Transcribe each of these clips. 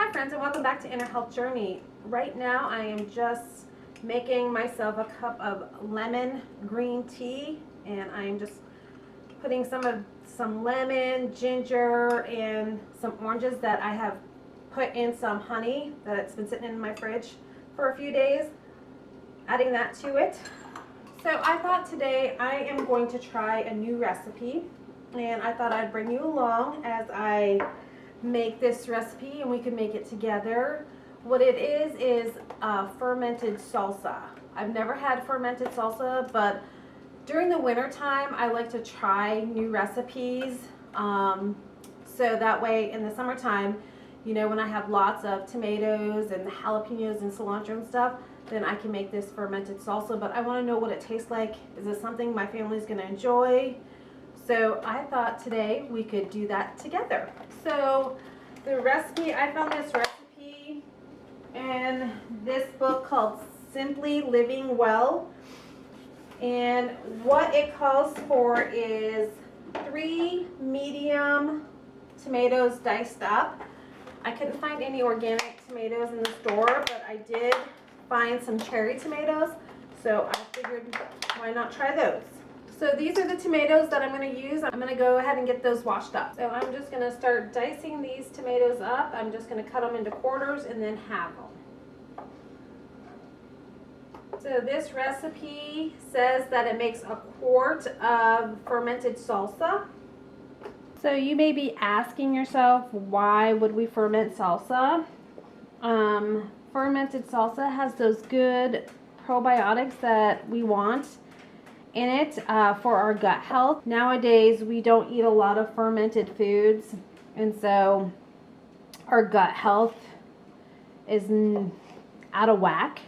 Hi friends, and welcome back to Inner Health Journey. Right now I am just making myself a cup of lemon green tea, and I am just putting some lemon, ginger, and some oranges that I have put in some honey that's been sitting in my fridge for a few days, adding that to it. So I thought today I am going to try a new recipe, and I thought I'd bring you along as I make this recipe and we can make it together. What it is fermented salsa. I've never had fermented salsa, but during the winter time I like to try new recipes, so that way in the summertime, you know, when I have lots of tomatoes and jalapenos and cilantro and stuff, then I can make this fermented salsa. But I want to know what it tastes like. Is it something my family's going to enjoy? So I thought today we could do that together. So the recipe, I found this recipe in this book called Simply Living Well. And what it calls for is 3 medium tomatoes diced up. I couldn't find any organic tomatoes in the store, but I did find some cherry tomatoes. So I figured, why not try those? So these are the tomatoes that I'm going to use. I'm going to go ahead and get those washed up. So I'm just going to start dicing these tomatoes up. I'm just going to cut them into quarters and then halve them. So this recipe says that it makes a quart of fermented salsa. So you may be asking yourself, why would we ferment salsa? Fermented salsa has those good probiotics that we want in it for our gut health. Nowadays we don't eat a lot of fermented foods, and so our gut health is out of whack,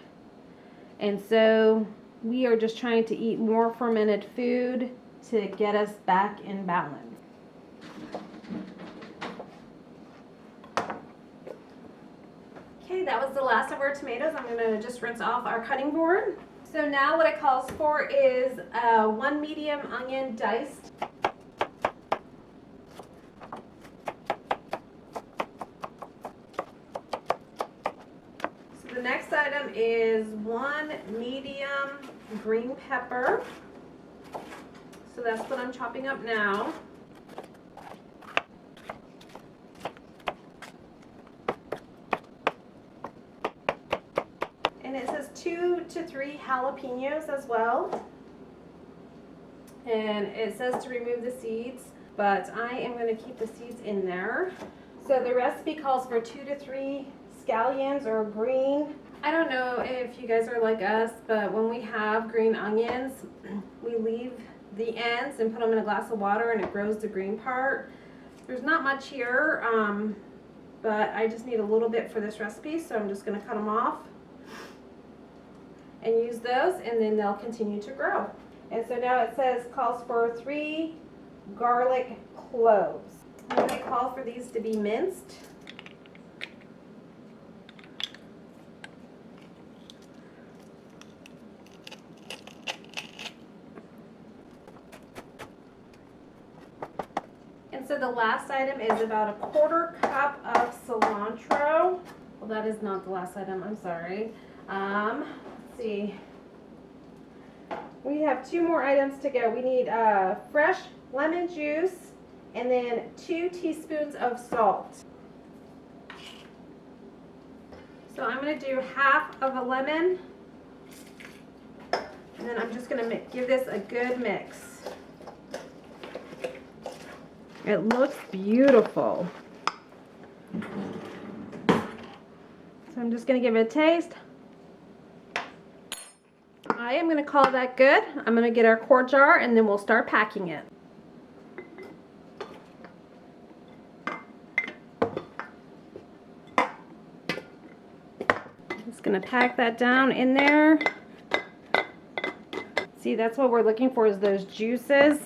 and so we are just trying to eat more fermented food to get us back in balance. Okay, that was the last of our tomatoes. I'm going to just rinse off our cutting board. So now what it calls for is 1 medium onion diced. So the next item is 1 medium green pepper. So that's what I'm chopping up now. And it says 2 to 3 jalapenos as well. And it says to remove the seeds, but I am going to keep the seeds in there. So the recipe calls for 2 to 3 scallions or green. I don't know if you guys are like us, but when we have green onions, we leave the ends and put them in a glass of water and it grows the green part. There's not much here, but I just need a little bit for this recipe, so I'm just going to cut them off and use those, and then they'll continue to grow. And so now it says calls for 3 garlic cloves. And they call for these to be minced. And so the last item is about a 1/4 cup of cilantro. Well, that is not the last item, I'm sorry. See, we have 2 more items to go. We need fresh lemon juice and then 2 teaspoons of salt. So I'm going to do half of a lemon, and then I'm just going to give this a good mix. It looks beautiful. So I'm just going to give it a taste. I am going to call that good. I'm going to get our quart jar and then we'll start packing it. Just going to pack that down in there. See, that's what we're looking for, is those juices,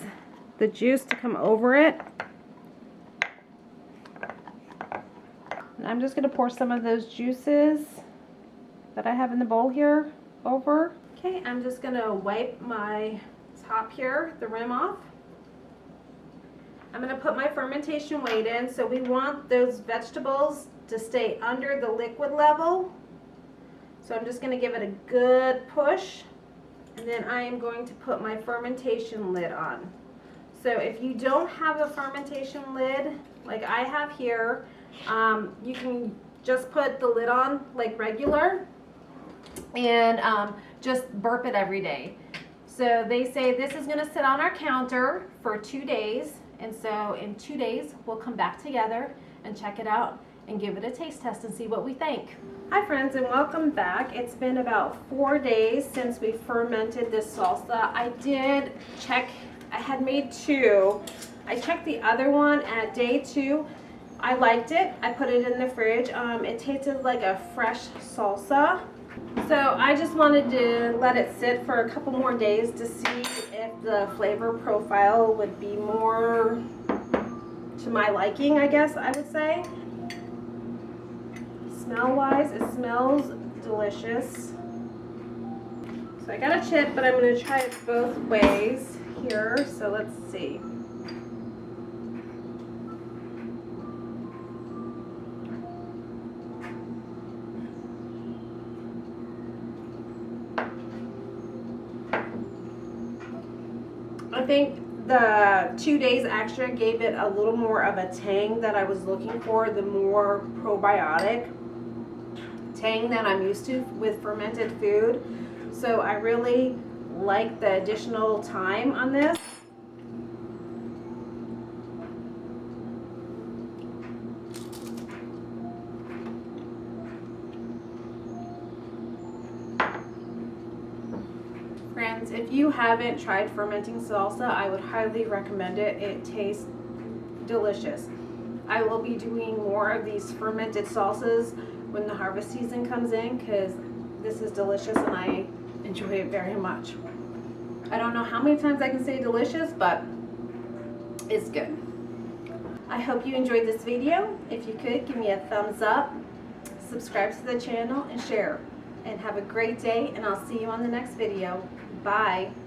the juice to come over it. And I'm just going to pour some of those juices that I have in the bowl here over. Okay, I'm just going to wipe my top here, the rim off. I'm going to put my fermentation weight in. So we want those vegetables to stay under the liquid level. So I'm just going to give it a good push, and then I am going to put my fermentation lid on. So if you don't have a fermentation lid like I have here, you can just put the lid on like regular and just burp it every day. So they say this is going to sit on our counter for 2 days, and so in 2 days we'll come back together and check it out and give it a taste test and see what we think. Hi friends, and welcome back. It's been about 4 days since we fermented this salsa. I did check, I had made 2. I checked the other one at day 2. I liked it. I put it in the fridge. It tasted like a fresh salsa. So I just wanted to let it sit for a couple more days to see if the flavor profile would be more to my liking, I guess I would say. Smell-wise, it smells delicious. So I got a chip, but I'm going to try it both ways here. So let's see. I think the 2 days extra gave it a little more of a tang that I was looking for, the more probiotic tang that I'm used to with fermented food. So I really like the additional time on this. Friends, if you haven't tried fermenting salsa, I would highly recommend it. It tastes delicious. I will be doing more of these fermented salsas when the harvest season comes in, because this is delicious and I enjoy it very much. I don't know how many times I can say delicious, but it's good. I hope you enjoyed this video. If you could, give me a thumbs up, subscribe to the channel, and share. And have a great day, and I'll see you on the next video. Bye.